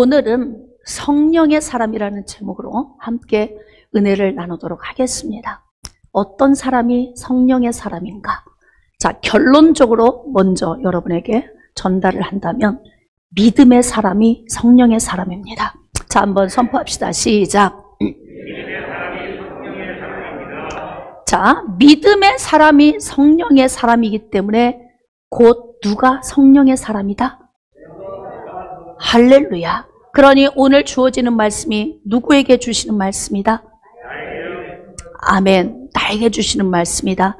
오늘은 성령의 사람이라는 제목으로 함께 은혜를 나누도록 하겠습니다. 어떤 사람이 성령의 사람인가? 자, 결론적으로 먼저 여러분에게 전달을 한다면 믿음의 사람이 성령의 사람입니다. 자, 한번 선포합시다. 시작. 자, 믿음의 사람이 성령의 사람이기 때문에 곧 누가 성령의 사람이다? 할렐루야. 그러니 오늘 주어지는 말씀이 누구에게 주시는 말씀이다? 아멘. 나에게 주시는 말씀이다.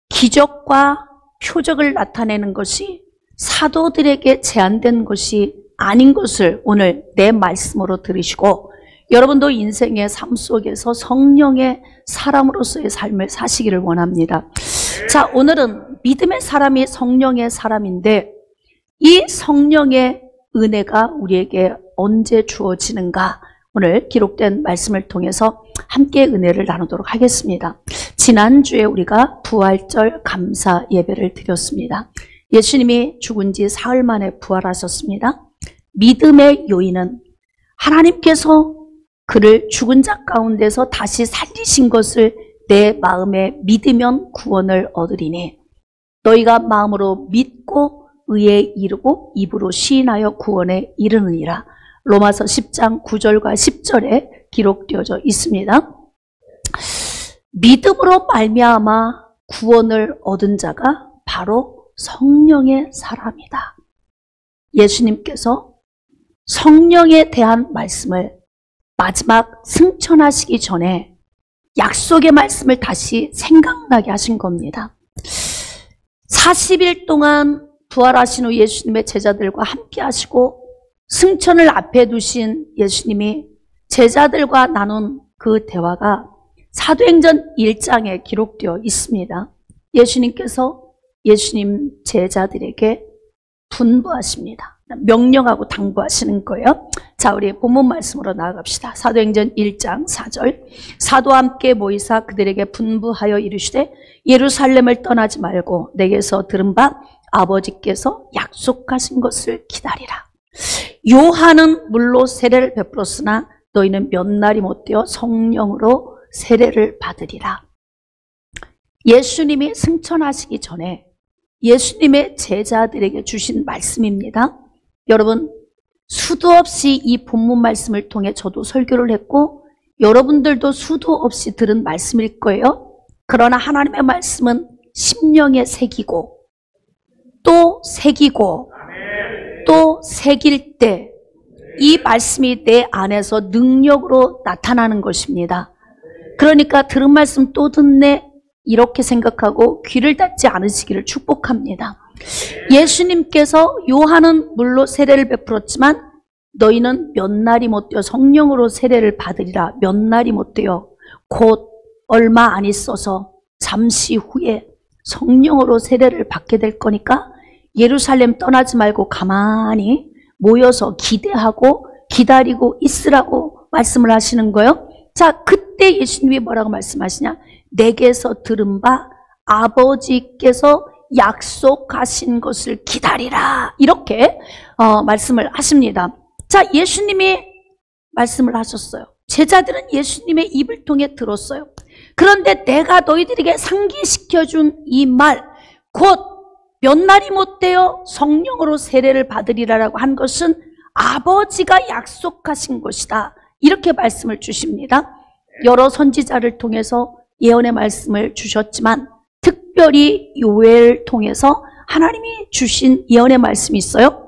기적과 표적을 나타내는 것이 사도들에게 제한된 것이 아닌 것을 오늘 내 말씀으로 들으시고, 여러분도 인생의 삶 속에서 성령의 사람으로서의 삶을 사시기를 원합니다. 자, 오늘은 믿음의 사람이 성령의 사람인데, 이 성령의 은혜가 우리에게 언제 주어지는가? 오늘 기록된 말씀을 통해서 함께 은혜를 나누도록 하겠습니다. 지난주에 우리가 부활절 감사 예배를 드렸습니다. 예수님이 죽은 지 사흘 만에 부활하셨습니다. 믿음의 요인은 하나님께서 그를 죽은 자 가운데서 다시 살리신 것을 내 마음에 믿으면 구원을 얻으리니 너희가 마음으로 믿고 의에 이르고 입으로 시인하여 구원에 이르느니라. 로마서 10장 9절과 10절에 기록되어져 있습니다. 믿음으로 말미암아 구원을 얻은 자가 바로 성령의 사람이다. 예수님께서 성령에 대한 말씀을 마지막 승천하시기 전에 약속의 말씀을 다시 생각나게 하신 겁니다. 40일 동안 부활하신 후 예수님의 제자들과 함께 하시고 승천을 앞에 두신 예수님이 제자들과 나눈 그 대화가 사도행전 1장에 기록되어 있습니다. 예수님께서 예수님 제자들에게 분부하십니다. 명령하고 당부하시는 거예요. 자, 우리 본문 말씀으로 나아갑시다. 사도행전 1장 4절. 사도와 함께 모이사 그들에게 분부하여 이르시되 예루살렘을 떠나지 말고 내게서 들은 바 아버지께서 약속하신 것을 기다리라. 요한은 물로 세례를 베풀었으나 너희는 몇 날이 못되어 성령으로 세례를 받으리라. 예수님이 승천하시기 전에 예수님의 제자들에게 주신 말씀입니다. 여러분, 수도 없이 이 본문 말씀을 통해 저도 설교를 했고 여러분들도 수도 없이 들은 말씀일 거예요. 그러나 하나님의 말씀은 심령에 새기고 또 새기고 또 새길 때 이 말씀이 내 안에서 능력으로 나타나는 것입니다. 그러니까 들은 말씀 또 듣네 이렇게 생각하고 귀를 닫지 않으시기를 축복합니다. 예수님께서 요한은 물로 세례를 베풀었지만 너희는 몇 날이 못되어 성령으로 세례를 받으리라. 몇 날이 못되어 곧 얼마 안 있어서 잠시 후에 성령으로 세례를 받게 될 거니까 예루살렘 떠나지 말고 가만히 모여서 기대하고 기다리고 있으라고 말씀을 하시는 거예요. 자, 그때 예수님이 뭐라고 말씀하시냐? 내게서 들은 바 아버지께서 약속하신 것을 기다리라. 이렇게 말씀을 하십니다. 자, 예수님이 말씀을 하셨어요. 제자들은 예수님의 입을 통해 들었어요. 그런데 내가 너희들에게 상기시켜준 이 말, 곧 몇 날이 못되어 성령으로 세례를 받으리라라고 한 것은 아버지가 약속하신 것이다. 이렇게 말씀을 주십니다. 여러 선지자를 통해서 예언의 말씀을 주셨지만 특별히 요엘을 통해서 하나님이 주신 예언의 말씀이 있어요.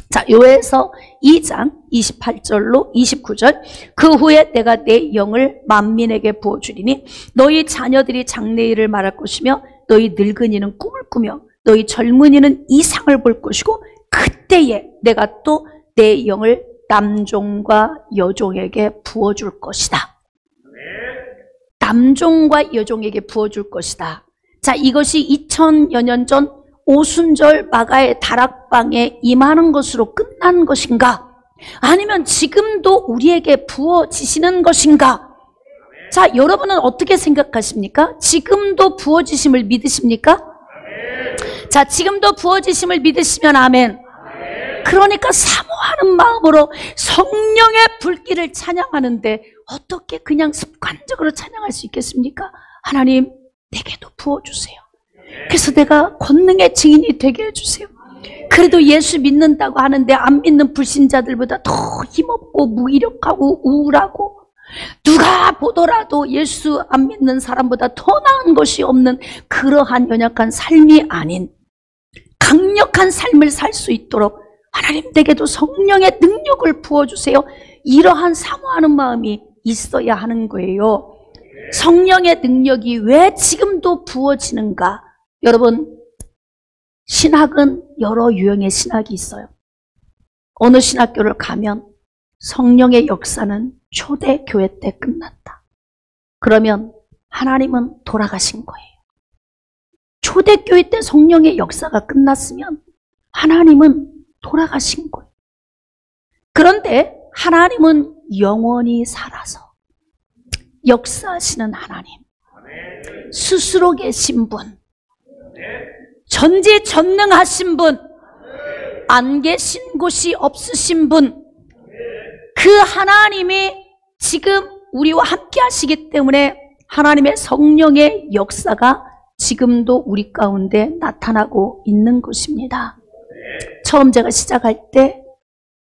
자, 요엘서 2장 28절로 29절. 그 후에 내가 내 영을 만민에게 부어주리니 너희 자녀들이 장래일을 말할 것이며 너희 늙은이는 꿈을 꾸며 너희 젊은이는 이상을 볼 것이고 그때에 내가 또 내 영을 남종과 여종에게 부어줄 것이다. 남종과 여종에게 부어줄 것이다. 자, 이것이 2000여 년 전 오순절 마가의 다락방에 임하는 것으로 끝난 것인가? 아니면 지금도 우리에게 부어지시는 것인가? 자, 여러분은 어떻게 생각하십니까? 지금도 부어지심을 믿으십니까? 자, 지금도 부어지심을 믿으시면 아멘. 그러니까 사모하는 마음으로 성령의 불길을 찬양하는데 어떻게 그냥 습관적으로 찬양할 수 있겠습니까? 하나님, 내게도 부어주세요. 그래서 내가 권능의 증인이 되게 해주세요. 그래도 예수 믿는다고 하는데 안 믿는 불신자들보다 더 힘없고 무기력하고 우울하고, 누가 보더라도 예수 안 믿는 사람보다 더 나은 것이 없는 그러한 연약한 삶이 아닌 강력한 삶을 살 수 있도록 하나님, 내게도 성령의 능력을 부어주세요. 이러한 사모하는 마음이 있어야 하는 거예요. 성령의 능력이 왜 지금도 부어지는가? 여러분, 신학은 여러 유형의 신학이 있어요. 어느 신학교를 가면 성령의 역사는 초대교회 때 끝났다. 그러면 하나님은 돌아가신 거예요. 초대교회 때 성령의 역사가 끝났으면 하나님은 돌아가신 거예요. 그런데 하나님은 영원히 살아서 역사하시는 하나님, 스스로 계신 분, 전지전능하신 분, 안 계신 곳이 없으신 분, 그 하나님이 지금 우리와 함께 하시기 때문에 하나님의 성령의 역사가 지금도 우리 가운데 나타나고 있는 것입니다. 처음 제가 시작할 때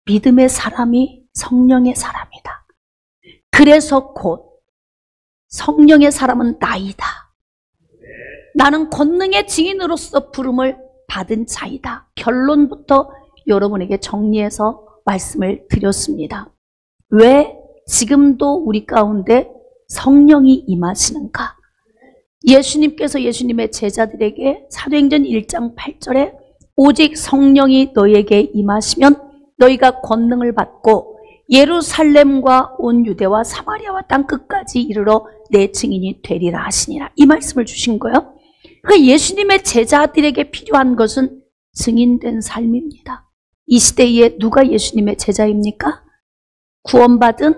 믿음의 사람이 성령의 사람이다. 그래서 곧 성령의 사람은 나이다. 나는 권능의 증인으로서 부름을 받은 자이다. 결론부터 여러분에게 정리해서 말씀을 드렸습니다. 왜 지금도 우리 가운데 성령이 임하시는가? 예수님께서 예수님의 제자들에게 사도행전 1장 8절에 오직 성령이 너희에게 임하시면 너희가 권능을 받고 예루살렘과 온 유대와 사마리아와 땅 끝까지 이르러 내 증인이 되리라 하시니라. 이 말씀을 주신 거예요. 그러니까 예수님의 제자들에게 필요한 것은 증인된 삶입니다. 이 시대에 누가 예수님의 제자입니까? 구원받은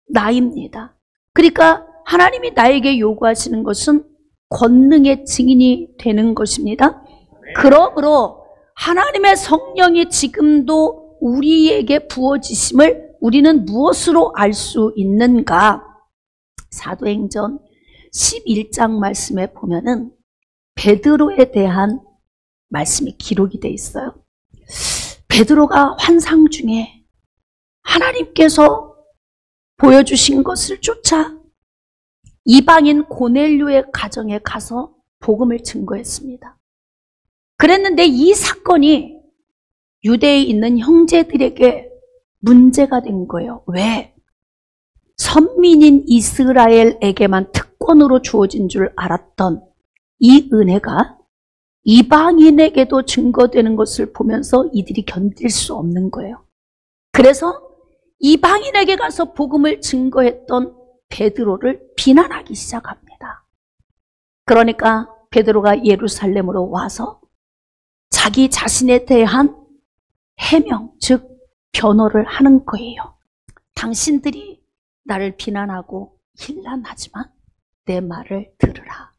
나입니다. 그러니까 하나님이 나에게 요구하시는 것은 권능의 증인이 되는 것입니다. 그러므로 하나님의 성령이 지금도 우리에게 부어지심을 우리는 무엇으로 알 수 있는가? 사도행전 11장 말씀에 보면은 베드로에 대한 말씀이 기록이 되어 있어요. 베드로가 환상 중에 하나님께서 보여주신 것을 쫓아 이방인 고넬료의 가정에 가서 복음을 증거했습니다. 그랬는데 이 사건이 유대에 있는 형제들에게 문제가 된 거예요. 왜? 선민인 이스라엘에게만 특권으로 주어진 줄 알았던 이 은혜가 이방인에게도 증거되는 것을 보면서 이들이 견딜 수 없는 거예요. 그래서 이방인에게 가서 복음을 증거했던 베드로를 비난하기 시작합니다. 그러니까 베드로가 예루살렘으로 와서 자기 자신에 대한 해명, 즉 변호를 하는 거예요. 당신들이 나를 비난하고 힐난하지만 내 말을 들으라.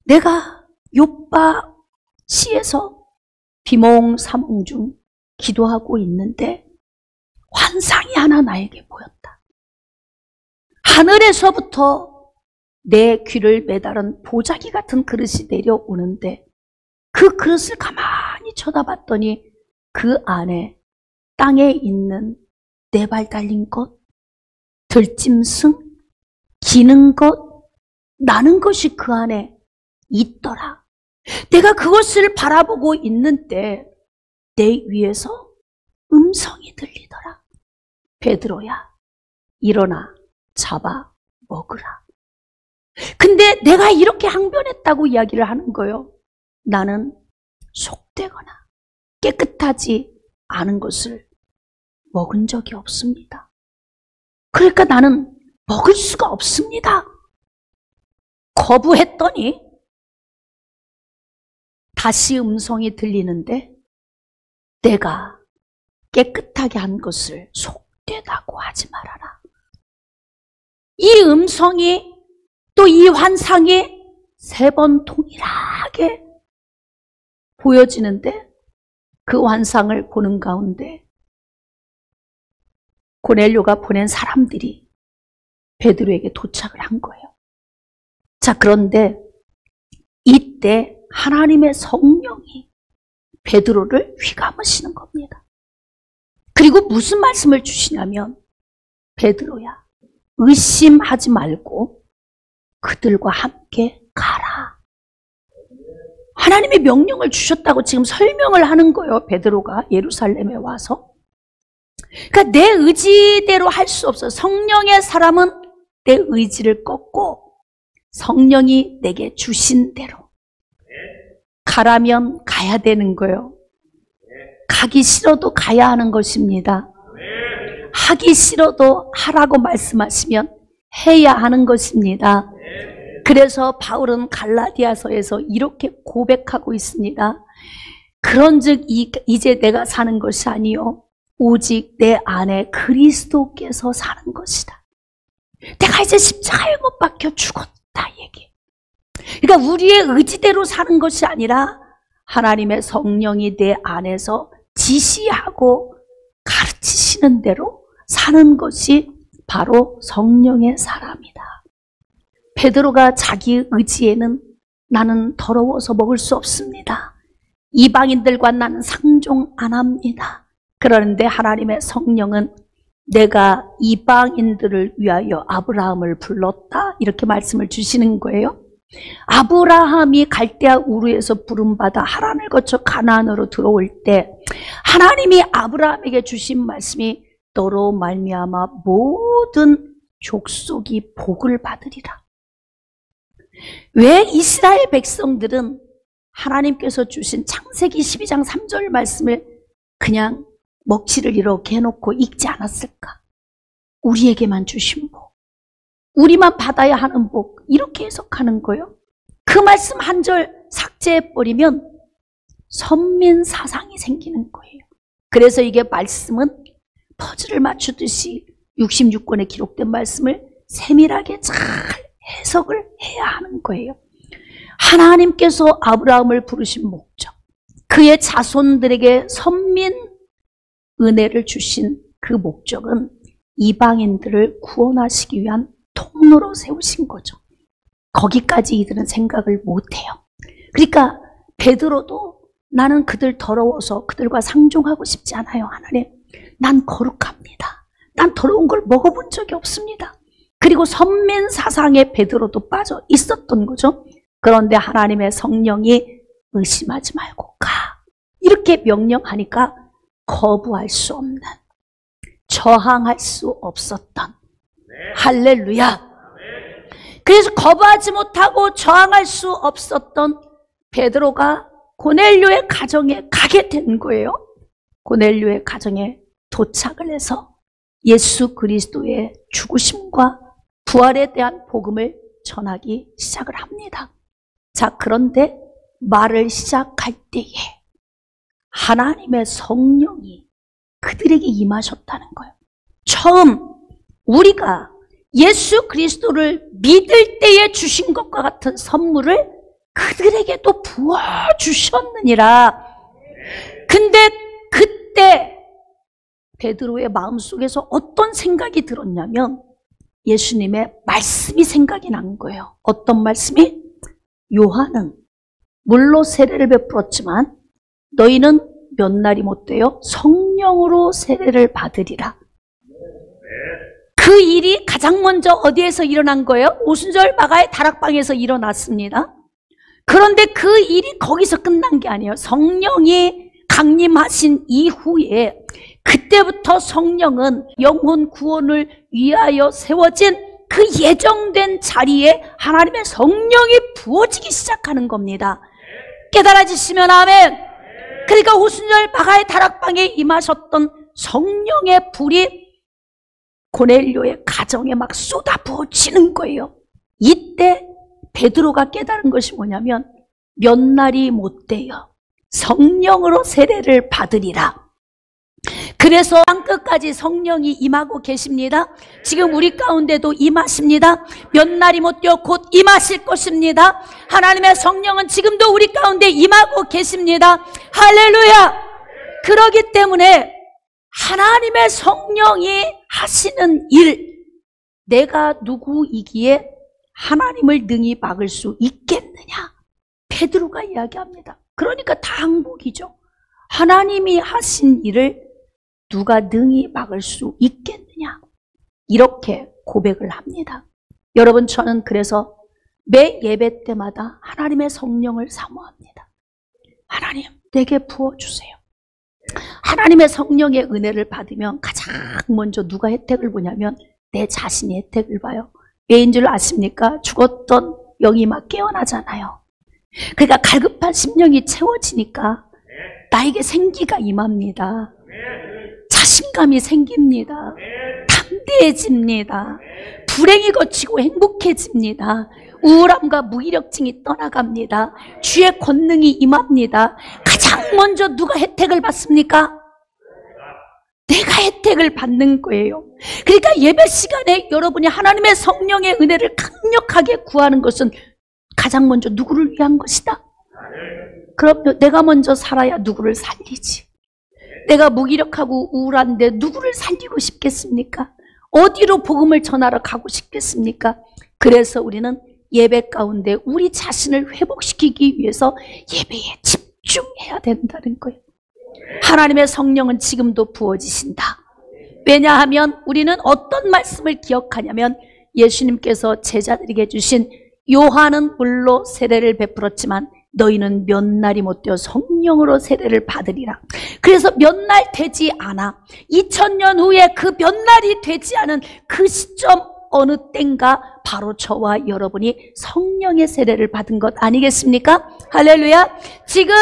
내가 욥바 시에서 비몽사몽 중 기도하고 있는데 환상이 하나 나에게 보였다. 하늘에서부터 내 귀를 매달은 보자기 같은 그릇이 내려오는데 그 그릇을 가만히 쳐다봤더니 그 안에 땅에 있는 네 발 달린 것, 들짐승, 기는 것, 나는 것이 그 안에 있더라. 내가 그것을 바라보고 있는데 내 위에서 음성이 들리더라. 베드로야, 일어나 잡아 먹으라. 근데 내가 이렇게 항변했다고 이야기를 하는 거예요. 나는 속되거나 깨끗하지 않은 것을 먹은 적이 없습니다. 그러니까 나는 먹을 수가 없습니다. 거부했더니 다시 음성이 들리는데 내가 깨끗하게 한 것을 속되다고 하지 말아라. 이 음성이 또 이 환상이 3번 동일하게 보여지는데 그 환상을 보는 가운데 고넬료가 보낸 사람들이 베드로에게 도착을 한 거예요. 자, 그런데 이때 하나님의 성령이 베드로를 휘감으시는 겁니다. 그리고 무슨 말씀을 주시냐면, 베드로야, 의심하지 말고 그들과 함께 가라. 하나님의 명령을 주셨다고 지금 설명을 하는 거예요. 베드로가 예루살렘에 와서. 그러니까 내 의지대로 할 수 없어. 성령의 사람은 내 의지를 꺾고 성령이 내게 주신 대로 가라면 가야 되는 거예요. 가기 싫어도 가야 하는 것입니다. 하기 싫어도 하라고 말씀하시면 해야 하는 것입니다. 그래서 바울은 갈라디아서에서 이렇게 고백하고 있습니다. 그런즉 이제 내가 사는 것이 아니요 오직 내 안에 그리스도께서 사는 것이다. 내가 이제 십자가에 못 박혀 죽었다 얘기. 그러니까 우리의 의지대로 사는 것이 아니라 하나님의 성령이 내 안에서 지시하고 가르치시는 대로 사는 것이 바로 성령의 사람이다. 베드로가 자기 의지에는 나는 더러워서 먹을 수 없습니다. 이방인들과 나는 상종 안 합니다. 그런데 하나님의 성령은 내가 이방인들을 위하여 아브라함을 불렀다 이렇게 말씀을 주시는 거예요. 아브라함이 갈대아 우르에서 부름받아 하란을 거쳐 가나안으로 들어올 때 하나님이 아브라함에게 주신 말씀이 너로 말미암아 모든 족속이 복을 받으리라. 왜 이스라엘 백성들은 하나님께서 주신 창세기 12장 3절 말씀을 그냥 먹칠을 이렇게 해놓고 읽지 않았을까? 우리에게만 주신 복, 우리만 받아야 하는 복, 이렇게 해석하는 거예요. 그 말씀 한 절 삭제해버리면 선민사상이 생기는 거예요. 그래서 이게 말씀은 퍼즐을 맞추듯이 66권에 기록된 말씀을 세밀하게 잘 해석을 해야 하는 거예요. 하나님께서 아브라함을 부르신 목적, 그의 자손들에게 선민 은혜를 주신 그 목적은 이방인들을 구원하시기 위한 통로로 세우신 거죠. 거기까지 이들은 생각을 못해요. 그러니까 베드로도 나는 그들 더러워서 그들과 상종하고 싶지 않아요. 하나님, 난 거룩합니다. 난 더러운 걸 먹어본 적이 없습니다. 그리고 선민 사상에 베드로도 빠져 있었던 거죠. 그런데 하나님의 성령이 의심하지 말고 가 이렇게 명령하니까 거부할 수 없는, 저항할 수 없었던, 할렐루야. 그래서 거부하지 못하고 저항할 수 없었던 베드로가 고넬료의 가정에 가게 된 거예요. 고넬료의 가정에 도착을 해서 예수 그리스도의 죽으심과 부활에 대한 복음을 전하기 시작을 합니다. 자, 그런데 말을 시작할 때에 하나님의 성령이 그들에게 임하셨다는 거예요. 처음 우리가 예수 그리스도를 믿을 때에 주신 것과 같은 선물을 그들에게도 부어주셨느니라. 근데 그때 베드로의 마음속에서 어떤 생각이 들었냐면 예수님의 말씀이 생각이 난 거예요. 어떤 말씀이? 요한은 물로 세례를 베풀었지만 너희는 몇 날이 못 되어 성령으로 세례를 받으리라. 그 일이 가장 먼저 어디에서 일어난 거예요? 오순절 마가의 다락방에서 일어났습니다. 그런데 그 일이 거기서 끝난 게 아니에요. 성령이 강림하신 이후에 그때부터 성령은 영혼 구원을 위하여 세워진 그 예정된 자리에 하나님의 성령이 부어지기 시작하는 겁니다. 깨달아지시면 아멘. 그러니까 오순절 마가의 다락방에 임하셨던 성령의 불이 고넬료의 가정에 막 쏟아 부어지는 거예요. 이때 베드로가 깨달은 것이 뭐냐면 몇 날이 못 되어 성령으로 세례를 받으리라. 그래서 땅끝까지 성령이 임하고 계십니다. 지금 우리 가운데도 임하십니다. 몇 날이 못 되어 곧 임하실 것입니다. 하나님의 성령은 지금도 우리 가운데 임하고 계십니다. 할렐루야. 그러기 때문에 하나님의 성령이 하시는 일, 내가 누구이기에 하나님을 능히 막을 수 있겠느냐? 베드로가 이야기합니다. 그러니까 다 항복이죠. 하나님이 하신 일을 누가 능히 막을 수 있겠느냐? 이렇게 고백을 합니다. 여러분, 저는 그래서 매 예배 때마다 하나님의 성령을 사모합니다. 하나님, 내게 부어주세요. 하나님의 성령의 은혜를 받으면 가장 먼저 누가 혜택을 보냐면 내 자신이 혜택을 봐요. 왜인 줄 아십니까? 죽었던 영이 막 깨어나잖아요. 그러니까 갈급한 심령이 채워지니까 나에게 생기가 임합니다. 자신감이 생깁니다. 담대해집니다. 불행이 거치고 행복해집니다. 우울함과 무기력증이 떠나갑니다. 주의 권능이 임합니다. 가장 먼저 누가 혜택을 받습니까? 내가 혜택을 받는 거예요. 그러니까 예배 시간에 여러분이 하나님의 성령의 은혜를 강력하게 구하는 것은 가장 먼저 누구를 위한 것이다? 그럼 내가 먼저 살아야 누구를 살리지. 내가 무기력하고 우울한데 누구를 살리고 싶겠습니까? 어디로 복음을 전하러 가고 싶겠습니까? 그래서 우리는 예배 가운데 우리 자신을 회복시키기 위해서 예배에 집중해야 된다는 거예요. 하나님의 성령은 지금도 부어지신다. 왜냐하면 우리는 어떤 말씀을 기억하냐면 예수님께서 제자들에게 주신 요한은 물로 세례를 베풀었지만 너희는 몇 날이 못되어 성령으로 세례를 받으리라. 그래서 몇 날 되지 않아 2000년 후에 그 몇 날이 되지 않은 그 시점 어느 땐가 바로 저와 여러분이 성령의 세례를 받은 것 아니겠습니까? 할렐루야. 지금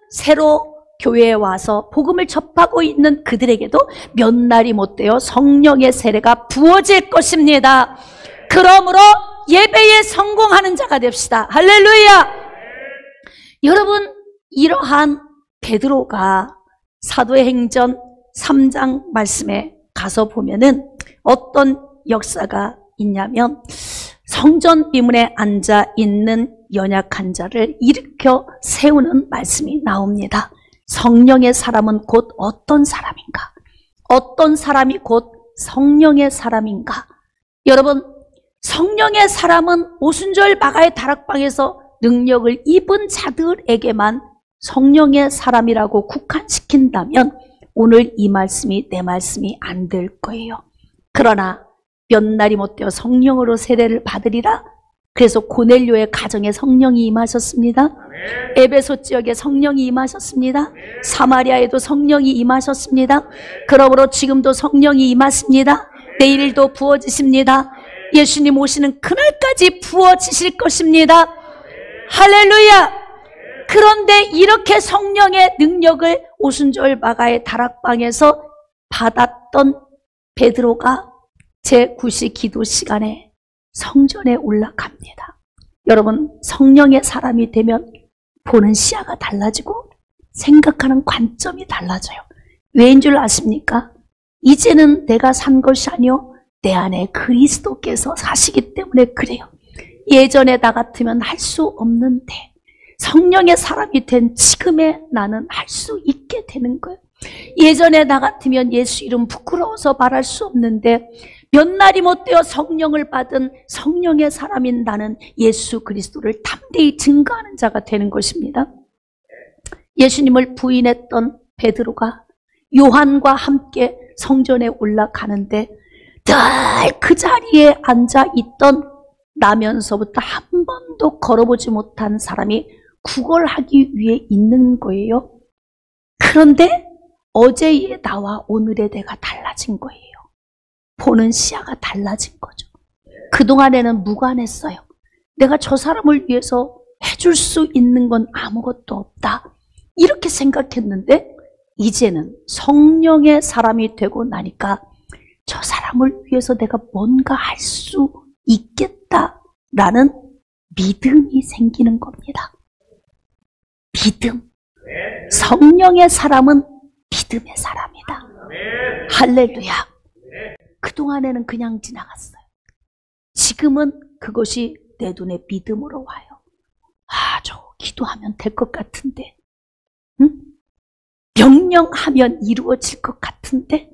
새로 교회에 와서 복음을 접하고 있는 그들에게도 몇 날이 못되어 성령의 세례가 부어질 것입니다. 그러므로 예배에 성공하는 자가 됩시다. 할렐루야. 여러분, 이러한 베드로가 사도행전 3장 말씀에 가서 보면은 어떤 역사가 있냐면 성전 비문에 앉아 있는 연약한 자를 일으켜 세우는 말씀이 나옵니다. 성령의 사람은 곧 어떤 사람인가? 어떤 사람이 곧 성령의 사람인가? 여러분, 성령의 사람은 오순절 마가의 다락방에서 능력을 입은 자들에게만 성령의 사람이라고 국한시킨다면 오늘 이 말씀이 내 말씀이 안 될 거예요. 그러나 몇 날이 못되어 성령으로 세례를 받으리라. 그래서 고넬료의 가정에 성령이 임하셨습니다. 에베소 지역에 성령이 임하셨습니다. 사마리아에도 성령이 임하셨습니다. 그러므로 지금도 성령이 임하십니다. 내일도 부어지십니다. 예수님 오시는 그날까지 부어지실 것입니다. 할렐루야. 그런데 이렇게 성령의 능력을 오순절 마가의 다락방에서 받았던 베드로가 제9시 기도 시간에 성전에 올라갑니다. 여러분, 성령의 사람이 되면 보는 시야가 달라지고 생각하는 관점이 달라져요. 왜인 줄 아십니까? 이제는 내가 산 것이 아니요 내 안에 그리스도께서 사시기 때문에 그래요. 예전에 나 같으면 할 수 없는데 성령의 사람이 된 지금의 나는 할 수 있게 되는 거예요. 예전에 나 같으면 예수 이름 부끄러워서 말할 수 없는데 몇 날이 못되어 성령을 받은 성령의 사람인 나는 예수 그리스도를 담대히 증거하는 자가 되는 것입니다. 예수님을 부인했던 베드로가 요한과 함께 성전에 올라가는데 늘 그 자리에 앉아있던 나면서부터 한 번도 걸어보지 못한 사람이 구걸하기 위해 있는 거예요. 그런데 어제의 나와 오늘의 내가 달라진 거예요. 보는 시야가 달라진 거죠. 그동안에는 무관했어요. 내가 저 사람을 위해서 해줄 수 있는 건 아무것도 없다. 이렇게 생각했는데 이제는 성령의 사람이 되고 나니까 저 사람을 위해서 내가 뭔가 할 수 있겠다라는 믿음이 생기는 겁니다. 믿음. 성령의 사람은 믿음의 사람이다. 할렐루야. 그동안에는 그냥 지나갔어요. 지금은 그것이 내 눈에 믿음으로 와요. 아, 저거 기도하면 될 것 같은데. 응? 명령하면 이루어질 것 같은데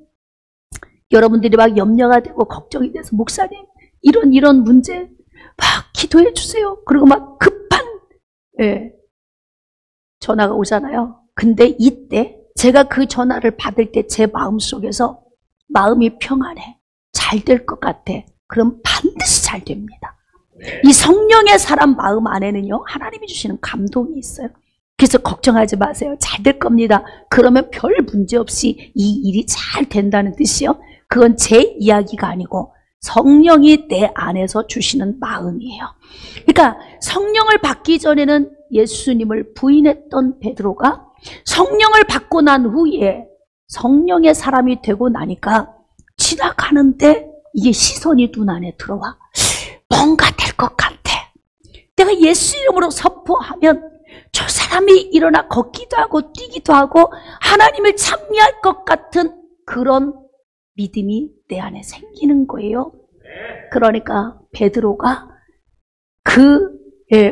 여러분들이 막 염려가 되고 걱정이 돼서 목사님 이런 문제 막 기도해 주세요. 그리고 막 급한 전화가 오잖아요. 근데 이때 제가 그 전화를 받을 때 제 마음속에서 마음이 평안해. 잘 될 것 같아. 그럼 반드시 잘 됩니다. 이 성령의 사람 마음 안에는요, 하나님이 주시는 감동이 있어요. 그래서 걱정하지 마세요. 잘 될 겁니다. 그러면 별 문제 없이 이 일이 잘 된다는 뜻이요. 그건 제 이야기가 아니고 성령이 내 안에서 주시는 마음이에요. 그러니까 성령을 받기 전에는 예수님을 부인했던 베드로가 성령을 받고 난 후에 성령의 사람이 되고 나니까 지나가는데 이게 시선이 눈 안에 들어와. 뭔가 될 것 같아. 내가 예수 이름으로 선포하면 저 사람이 일어나 걷기도 하고 뛰기도 하고 하나님을 찬미할 것 같은 그런 믿음이 내 안에 생기는 거예요. 그러니까 베드로가 그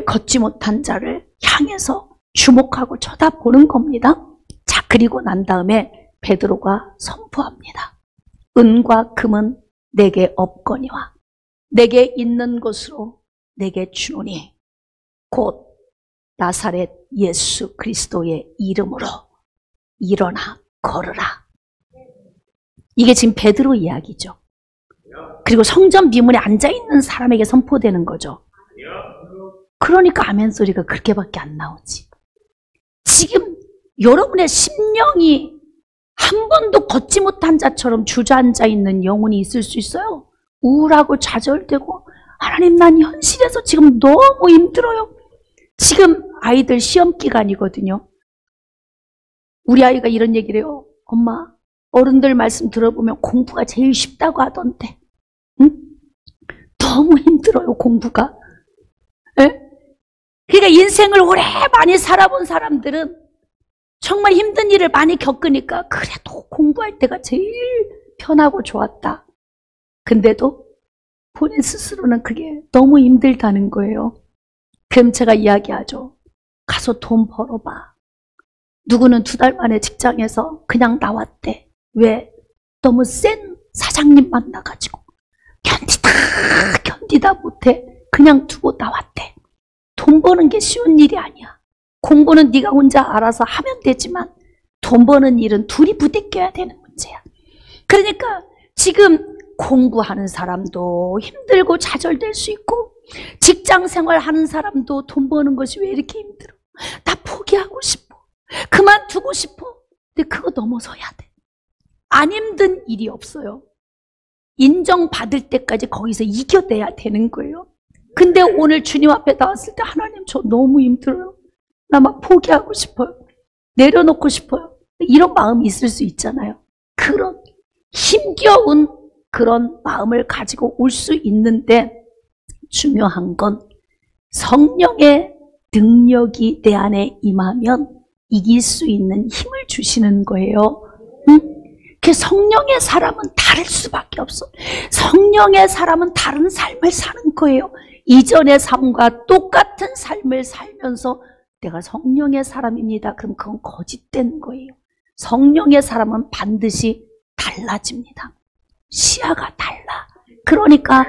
걷지 못한 자를 향해서 주목하고 쳐다보는 겁니다. 자, 그리고 난 다음에 베드로가 선포합니다. 은과 금은 내게 없거니와 내게 있는 것으로 내게 주노니 곧 나사렛 예수 그리스도의 이름으로 일어나 걸으라. 이게 지금 베드로 이야기죠. 그리고 성전 비문에 앉아있는 사람에게 선포되는 거죠. 그러니까 아멘 소리가 그렇게밖에 안 나오지. 지금 여러분의 심령이 한 번도 걷지 못한 자처럼 주저앉아 있는 영혼이 있을 수 있어요. 우울하고 좌절되고 하나님 난 현실에서 지금 너무 힘들어요. 지금 아이들 시험 기간이거든요. 우리 아이가 이런 얘기를 해요. 엄마, 어른들 말씀 들어보면 공부가 제일 쉽다고 하던데 응? 너무 힘들어요 공부가. 에? 그러니까 인생을 오래 많이 살아본 사람들은 정말 힘든 일을 많이 겪으니까 그래도 공부할 때가 제일 편하고 좋았다. 근데도 본인 스스로는 그게 너무 힘들다는 거예요. 그럼 제가 이야기하죠. 가서 돈 벌어봐. 누구는 2달 만에 직장에서 그냥 나왔대. 왜? 너무 센 사장님 만나가지고 견디다 못해 그냥 두고 나왔대. 돈 버는 게 쉬운 일이 아니야. 공부는 네가 혼자 알아서 하면 되지만 돈 버는 일은 둘이 부대껴야 되는 문제야. 그러니까 지금 공부하는 사람도 힘들고 좌절될 수 있고 직장 생활하는 사람도 돈 버는 것이 왜 이렇게 힘들어? 나 포기하고 싶어. 그만두고 싶어. 근데 그거 넘어서야 돼. 안 힘든 일이 없어요. 인정받을 때까지 거기서 이겨내야 되는 거예요. 근데 오늘 주님 앞에 나왔을 때 하나님 저 너무 힘들어요. 나 막 포기하고 싶어요. 내려놓고 싶어요. 이런 마음이 있을 수 있잖아요. 그런 힘겨운 그런 마음을 가지고 올 수 있는데 중요한 건 성령의 능력이 내 안에 임하면 이길 수 있는 힘을 주시는 거예요. 그 성령의 사람은 다를 수밖에 없어. 성령의 사람은 다른 삶을 사는 거예요. 이전의 삶과 똑같은 삶을 살면서 내가 성령의 사람입니다. 그럼 그건 거짓된 거예요. 성령의 사람은 반드시 달라집니다. 시야가 달라. 그러니까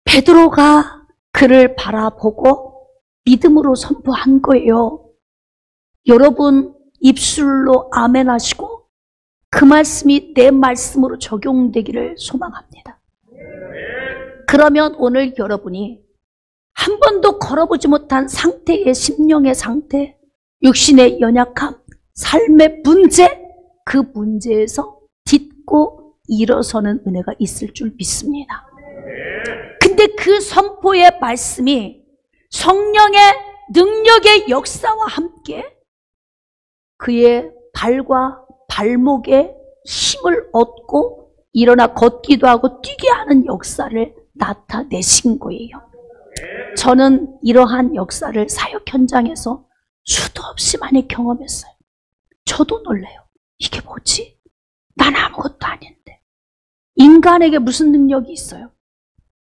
베드로가 그를 바라보고 믿음으로 선포한 거예요. 여러분 입술로 아멘 하시고 그 말씀이 내 말씀으로 적용되기를 소망합니다. 그러면 오늘 여러분이 한 번도 걸어보지 못한 상태의 심령의 상태, 육신의 연약함, 삶의 문제, 그 문제에서 딛고 일어서는 은혜가 있을 줄 믿습니다. 근데 그 선포의 말씀이 성령의 능력의 역사와 함께 그의 발과 발목에 힘을 얻고 일어나 걷기도 하고 뛰게 하는 역사를 나타내신 거예요. 저는 이러한 역사를 사역 현장에서 수도 없이 많이 경험했어요. 저도 놀래요. 이게 뭐지? 난 아무것도 아닌데. 인간에게 무슨 능력이 있어요?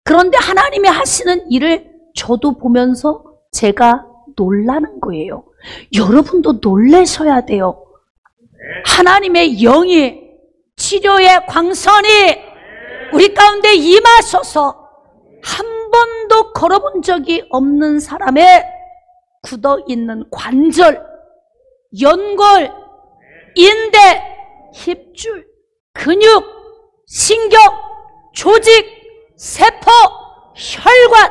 그런데 하나님이 하시는 일을 저도 보면서 제가 놀라는 거예요. 여러분도 놀라셔야 돼요. 하나님의 영이, 치료의 광선이 우리 가운데 임하셔서 한 번도 걸어본 적이 없는 사람의 굳어있는 관절, 연골, 인대, 힙줄, 근육, 신경, 조직, 세포, 혈관,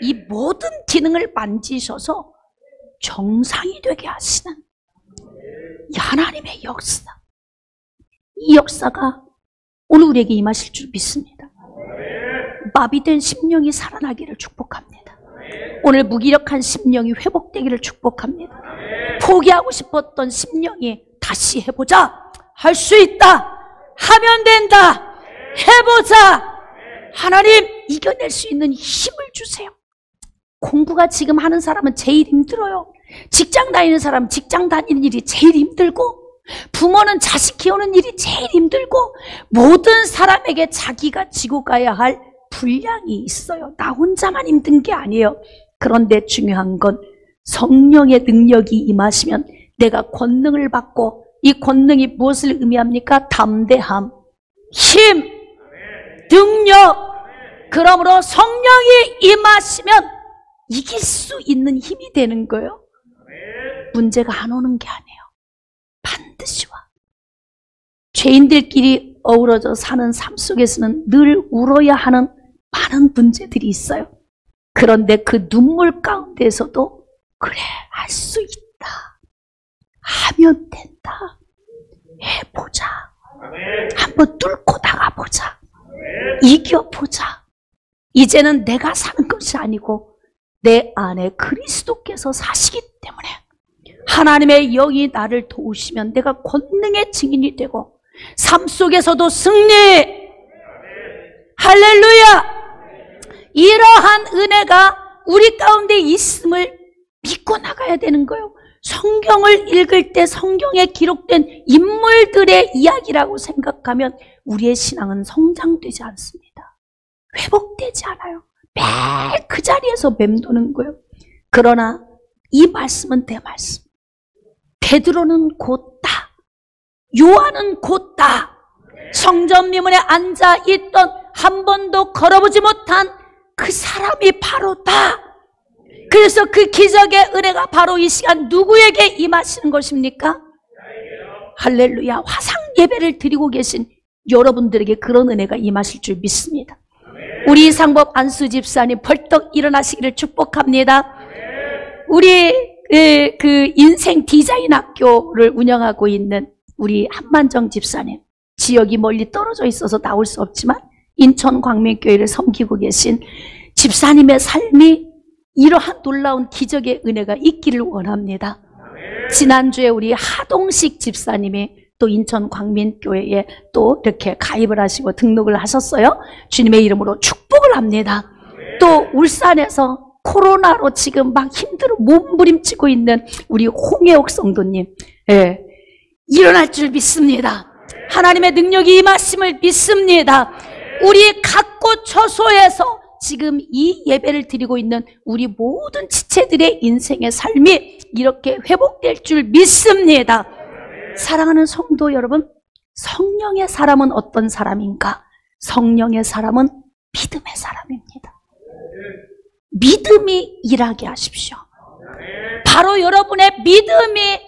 이 모든 기능을 만지셔서 정상이 되게 하시는 이 하나님의 역사, 이 역사가 오늘 우리에게 임하실 줄 믿습니다. 마비된 심령이 살아나기를 축복합니다. 오늘 무기력한 심령이 회복되기를 축복합니다. 포기하고 싶었던 심령이 다시 해보자, 할 수 있다, 하면 된다, 해보자, 하나님 이겨낼 수 있는 힘을 주세요. 공부가 지금 하는 사람은 제일 힘들어요. 직장 다니는 사람은 직장 다니는 일이 제일 힘들고, 부모는 자식 키우는 일이 제일 힘들고, 모든 사람에게 자기가 지고 가야 할 분량이 있어요. 나 혼자만 힘든 게 아니에요. 그런데 중요한 건 성령의 능력이 임하시면 내가 권능을 받고, 이 권능이 무엇을 의미합니까? 담대함, 힘, 능력. 그러므로 성령이 임하시면 이길 수 있는 힘이 되는 거예요. 문제가 안 오는 게 아니에요. 반드시 와. 죄인들끼리 어우러져 사는 삶 속에서는 늘 울어야 하는 많은 문제들이 있어요. 그런데 그 눈물 가운데서도 그래, 할 수 있다, 하면 된다, 해보자, 한번 뚫고 나가보자, 이겨보자. 이제는 내가 사는 것이 아니고 내 안에 그리스도께서 사시기 때문에 하나님의 영이 나를 도우시면 내가 권능의 증인이 되고 삶 속에서도 승리. 할렐루야. 이러한 은혜가 우리 가운데 있음을 믿고 나가야 되는 거예요. 성경을 읽을 때 성경에 기록된 인물들의 이야기라고 생각하면 우리의 신앙은 성장되지 않습니다. 회복되지 않아요. 매일 그 자리에서 맴도는 거예요. 그러나 이 말씀은 내 말씀. 베드로는 곧다, 요한은 곧다, 성전 미문에 앉아있던 한 번도 걸어보지 못한 그 사람이 바로다. 그래서 그 기적의 은혜가 바로 이 시간 누구에게 임하시는 것입니까? 할렐루야. 화상 예배를 드리고 계신 여러분들에게 그런 은혜가 임하실 줄 믿습니다. 우리 상법 안수 집사님 벌떡 일어나시기를 축복합니다. 우리 그 인생 디자인 학교를 운영하고 있는 우리 한만정 집사님, 지역이 멀리 떨어져 있어서 나올 수 없지만 인천 광명교회를 섬기고 계신 집사님의 삶이 이러한 놀라운 기적의 은혜가 있기를 원합니다. 지난주에 우리 하동식 집사님이 또 인천 광민교회에 또 이렇게 가입을 하시고 등록을 하셨어요. 주님의 이름으로 축복을 합니다. 또 울산에서 코로나로 지금 막 힘들어 몸부림치고 있는 우리 홍혜옥 성도님, 일어날 줄 믿습니다. 하나님의 능력이 임하심을 믿습니다. 우리 각 곳 처소에서 지금 이 예배를 드리고 있는 우리 모든 지체들의 인생의 삶이 이렇게 회복될 줄 믿습니다. 사랑하는 성도 여러분, 성령의 사람은 어떤 사람인가? 성령의 사람은 믿음의 사람입니다. 믿음이 일하게 하십시오. 바로 여러분의 믿음이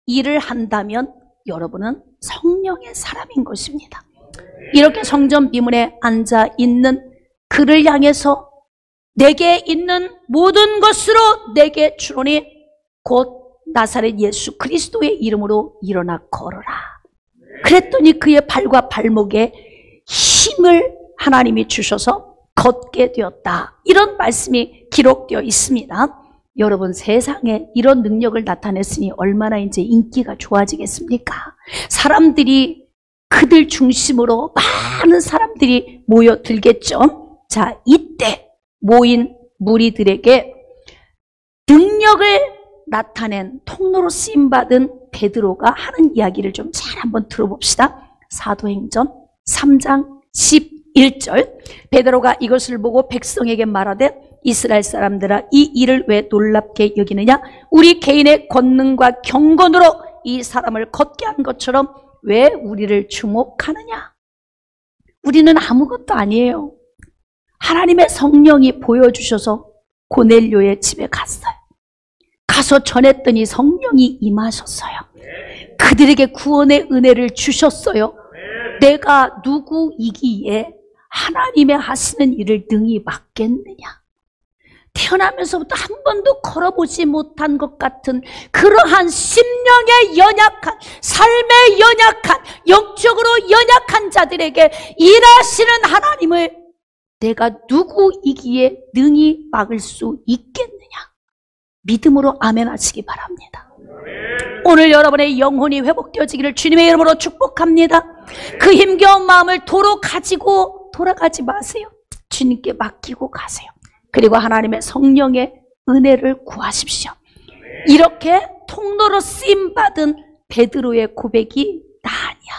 일을 한다면 여러분은 성령의 사람인 것입니다. 이렇게 성전 비문에 앉아 있는 그를 향해서 내게 있는 모든 것으로 내게 주노니 곧 나사렛 예수 그리스도의 이름으로 일어나 걸어라. 그랬더니 그의 발과 발목에 힘을 하나님이 주셔서 걷게 되었다. 이런 말씀이 기록되어 있습니다. 여러분, 세상에 이런 능력을 나타냈으니 얼마나 이제 인기가 좋아지겠습니까? 사람들이 그들 중심으로 많은 사람들이 모여들겠죠. 자, 이때 모인 무리들에게 능력을 나타낸 통로로 쓰임받은 베드로가 하는 이야기를 좀 잘 한번 들어봅시다. 사도행전 3장 11절. 베드로가 이것을 보고 백성에게 말하되 이스라엘 사람들아, 이 일을 왜 놀랍게 여기느냐? 우리 개인의 권능과 경건으로 이 사람을 걷게 한 것처럼 왜 우리를 주목하느냐? 우리는 아무것도 아니에요. 하나님의 성령이 보여주셔서 고넬료의 집에 갔어요. 가서 전했더니 성령이 임하셨어요. 그들에게 구원의 은혜를 주셨어요. 내가 누구이기에 하나님의 하시는 일을 능히 맡겠느냐? 태어나면서부터 한 번도 걸어보지 못한 것 같은 그러한 심령의 연약한, 삶의 연약한, 영적으로 연약한 자들에게 일하시는 하나님을 내가 누구이기에 능히 막을 수 있겠느냐? 믿음으로 아멘 하시기 바랍니다. 오늘 여러분의 영혼이 회복되어지기를 주님의 이름으로 축복합니다. 그 힘겨운 마음을 도로 가지고 돌아가지 마세요. 주님께 맡기고 가세요. 그리고 하나님의 성령의 은혜를 구하십시오. 이렇게 통로로 쓰임받은 베드로의 고백이 나 아니야.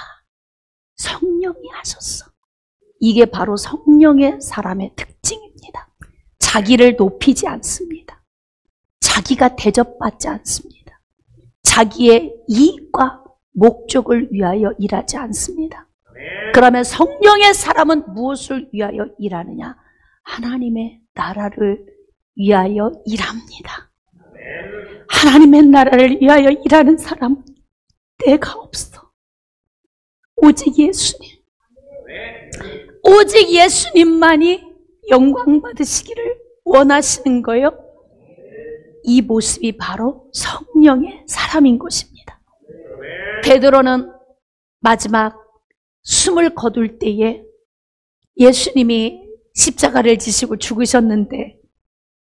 성령이 하셨어. 이게 바로 성령의 사람의 특징입니다. 자기를 높이지 않습니다. 자기가 대접받지 않습니다. 자기의 이익과 목적을 위하여 일하지 않습니다. 그러면 성령의 사람은 무엇을 위하여 일하느냐? 하나님의 나라를 위하여 일합니다. 하나님의 나라를 위하여 일하는 사람은 때가 없어. 오직 예수님. 오직 예수님만이 영광 받으시기를 원하시는 거예요. 이 모습이 바로 성령의 사람인 것입니다. 베드로는 마지막 숨을 거둘 때에 예수님이 십자가를 지시고 죽으셨는데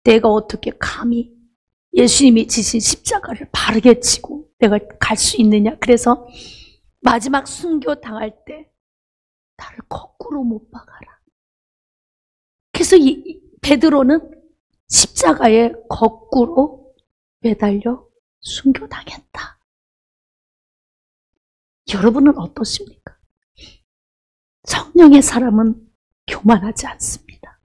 내가 어떻게 감히 예수님이 지신 십자가를 바르게 지고 내가 갈 수 있느냐. 그래서 마지막 순교 당할 때 나를 거꾸로 못 박아라. 그래서 이 베드로는 십자가에 거꾸로 매달려 순교당했다. 여러분은 어떠십니까? 성령의 사람은 교만하지 않습니다.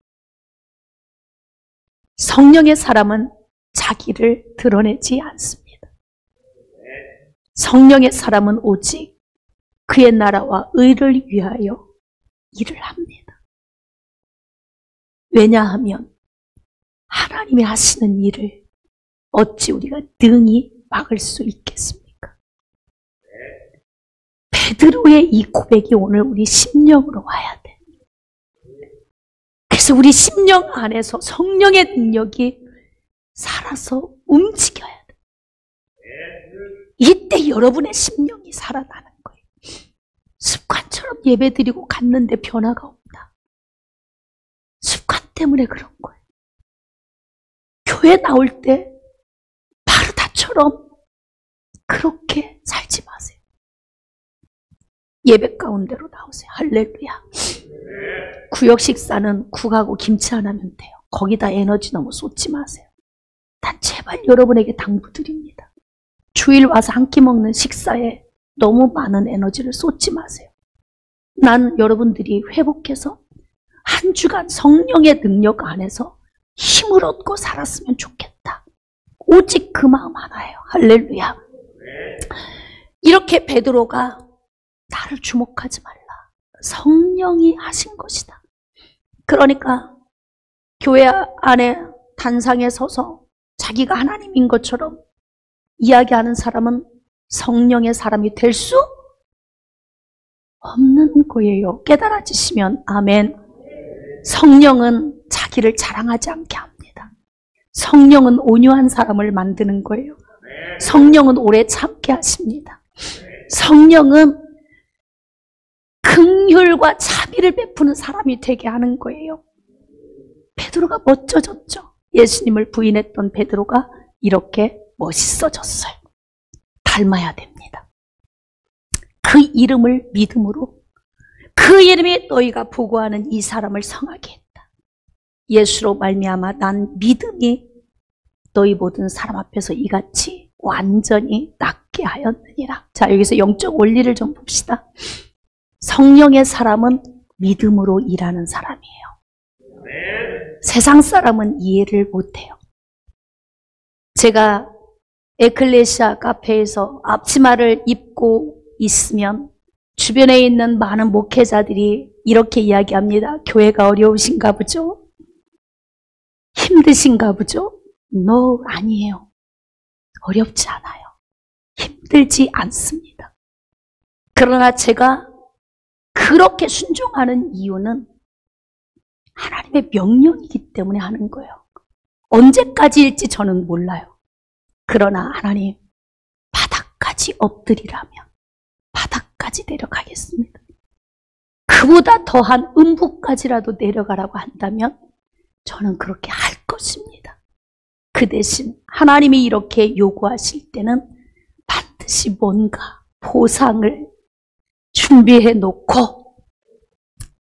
성령의 사람은 자기를 드러내지 않습니다. 성령의 사람은 오직 그의 나라와 의를 위하여 일을 합니다. 왜냐하면 하나님이 하시는 일을 어찌 우리가 능히 막을 수 있겠습니까? 베드로의 이 고백이 오늘 우리 심령으로 와야 돼. 그래서 우리 심령 안에서 성령의 능력이 살아서 움직여야 돼. 이때 여러분의 심령이 살아나는 거예요. 습관처럼 예배드리고 갔는데 변화가 없다. 습관 때문에 그런 거예요. 교회 나올 때 바르다처럼 그렇게 살지 마세요. 예배 가운데로 나오세요. 할렐루야. 구역 식사는 국하고 김치 하나면 돼요. 거기다 에너지 너무 쏟지 마세요. 난 제발 여러분에게 당부드립니다. 주일 와서 한 끼 먹는 식사에 너무 많은 에너지를 쏟지 마세요. 난 여러분들이 회복해서 한 주간 성령의 능력 안에서 힘을 얻고 살았으면 좋겠다. 오직 그 마음 하나예요. 할렐루야. 이렇게 베드로가 나를 주목하지 말라. 성령이 하신 것이다. 그러니까 교회 안에 단상에 서서 자기가 하나님인 것처럼 이야기하는 사람은 성령의 사람이 될 수 없는 거예요. 깨달아지시면 아멘. 성령은 자기를 자랑하지 않게 합니다. 성령은 온유한 사람을 만드는 거예요. 성령은 오래 참게 하십니다. 성령은 긍휼과 자비를 베푸는 사람이 되게 하는 거예요. 베드로가 멋져졌죠. 예수님을 부인했던 베드로가 이렇게 멋있어졌어요. 닮아야 됩니다. 그 이름을 믿음으로, 그 이름이 너희가 보고하는 이 사람을 성하게 했다. 예수로 말미암아 난 믿음이 너희 모든 사람 앞에서 이같이 완전히 낫게 하였느니라. 자, 여기서 영적 원리를 좀 봅시다. 성령의 사람은 믿음으로 일하는 사람이에요. 세상 사람은 이해를 못해요. 제가 에클레시아 카페에서 앞치마를 입고 있으면 주변에 있는 많은 목회자들이 이렇게 이야기합니다. 교회가 어려우신가 보죠? 힘드신가 보죠? No, 아니에요. 어렵지 않아요. 힘들지 않습니다. 그러나 제가 그렇게 순종하는 이유는 하나님의 명령이기 때문에 하는 거예요. 언제까지일지 저는 몰라요. 그러나 하나님, 바닥까지 엎드리라면 바닥까지 내려가겠습니다. 그보다 더한 음부까지라도 내려가라고 한다면 저는 그렇게 할 것입니다. 그 대신 하나님이 이렇게 요구하실 때는 반드시 뭔가 보상을 준비해 놓고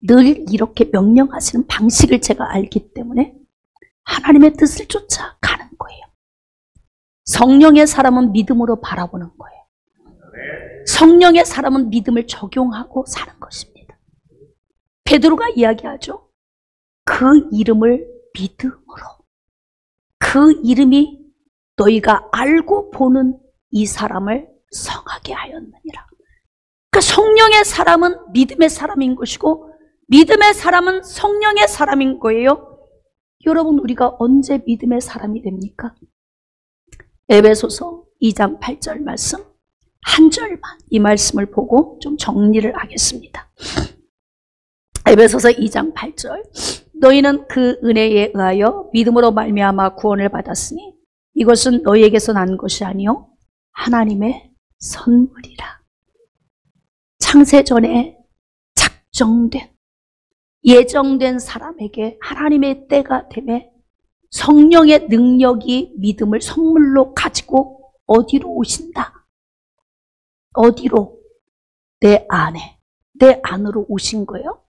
늘 이렇게 명령하시는 방식을 제가 알기 때문에 하나님의 뜻을 쫓아 가는 거예요. 성령의 사람은 믿음으로 바라보는 거예요. 성령의 사람은 믿음을 적용하고 사는 것입니다. 베드로가 이야기하죠. 그 이름을 믿음으로. 그 이름이 너희가 알고 보는 이 사람을 성하게 하였느니라. 그러니까 성령의 사람은 믿음의 사람인 것이고 믿음의 사람은 성령의 사람인 거예요. 여러분, 우리가 언제 믿음의 사람이 됩니까? 에베소서 2장 8절 말씀 한 절만 이 말씀을 보고 좀 정리를 하겠습니다. 에베소서 2장 8절 너희는 그 은혜에 의하여 믿음으로 말미암아 구원을 받았으니 이것은 너희에게서 난 것이 아니요 하나님의 선물이라. 창세전에 작정된 예정된 사람에게 하나님의 때가 되매 성령의 능력이 믿음을 선물로 가지고 어디로 오신다? 어디로? 내 안에, 내 안으로 오신 거예요.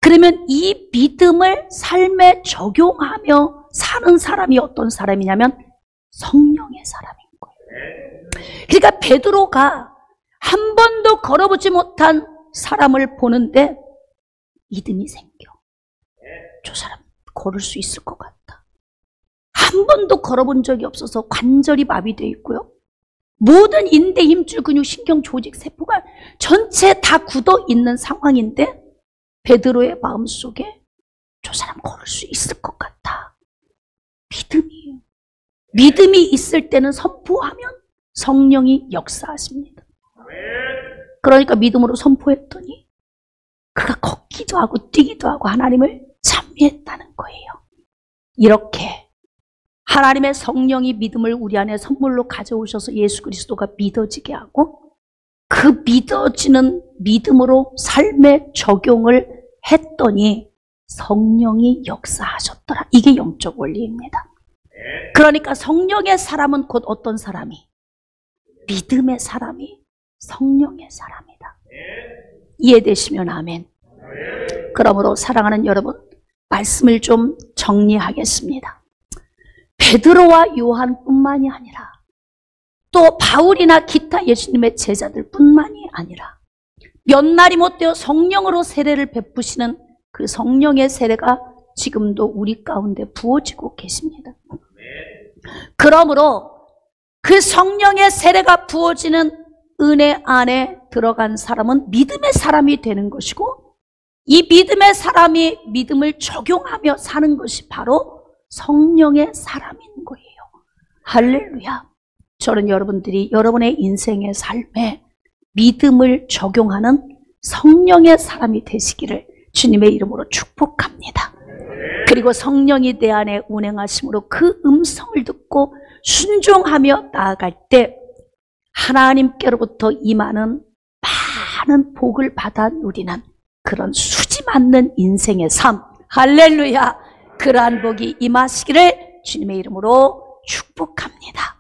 그러면 이 믿음을 삶에 적용하며 사는 사람이 어떤 사람이냐면 성령의 사람인 거예요. 그러니까 베드로가 한 번도 걸어보지 못한 사람을 보는데 믿음이 생겨. 저 사람 걸을 수 있을 것 같다. 한 번도 걸어본 적이 없어서 관절이 마비되어 있고요. 모든 인대, 힘줄, 근육, 신경, 조직, 세포가 전체 다 굳어 있는 상황인데 베드로의 마음속에 저 사람 걸을 수 있을 것 같다. 믿음이에요. 믿음이 있을 때는 선포하면 성령이 역사하십니다. 그러니까 믿음으로 선포했더니 그가 걷기도 하고 뛰기도 하고 하나님을 찬미했다는 거예요. 이렇게 하나님의 성령이 믿음을 우리 안에 선물로 가져오셔서 예수 그리스도가 믿어지게 하고 그 믿어지는 믿음으로 삶에 적용을 했더니 성령이 역사하셨더라. 이게 영적 원리입니다. 그러니까 성령의 사람은 곧 어떤 사람이? 믿음의 사람이 성령의 사람이다. 이해되시면 아멘. 그러므로 사랑하는 여러분, 말씀을 좀 정리하겠습니다. 베드로와 요한뿐만이 아니라 또 바울이나 기타 예수님의 제자들뿐만이 아니라 몇 날이 못되어 성령으로 세례를 베푸시는 그 성령의 세례가 지금도 우리 가운데 부어지고 계십니다. 그러므로 그 성령의 세례가 부어지는 은혜 안에 들어간 사람은 믿음의 사람이 되는 것이고 이 믿음의 사람이 믿음을 적용하며 사는 것이 바로 성령의 사람인 거예요. 할렐루야. 저는 여러분들이 여러분의 인생의 삶에 믿음을 적용하는 성령의 사람이 되시기를 주님의 이름으로 축복합니다. 그리고 성령이 내 안에 운행하심으로 그 음성을 듣고 순종하며 나아갈 때 하나님께로부터 임하는 많은 복을 받아 누리는 그런 수지 맞는 인생의 삶, 할렐루야, 그러한 복이 임하시기를 주님의 이름으로 축복합니다.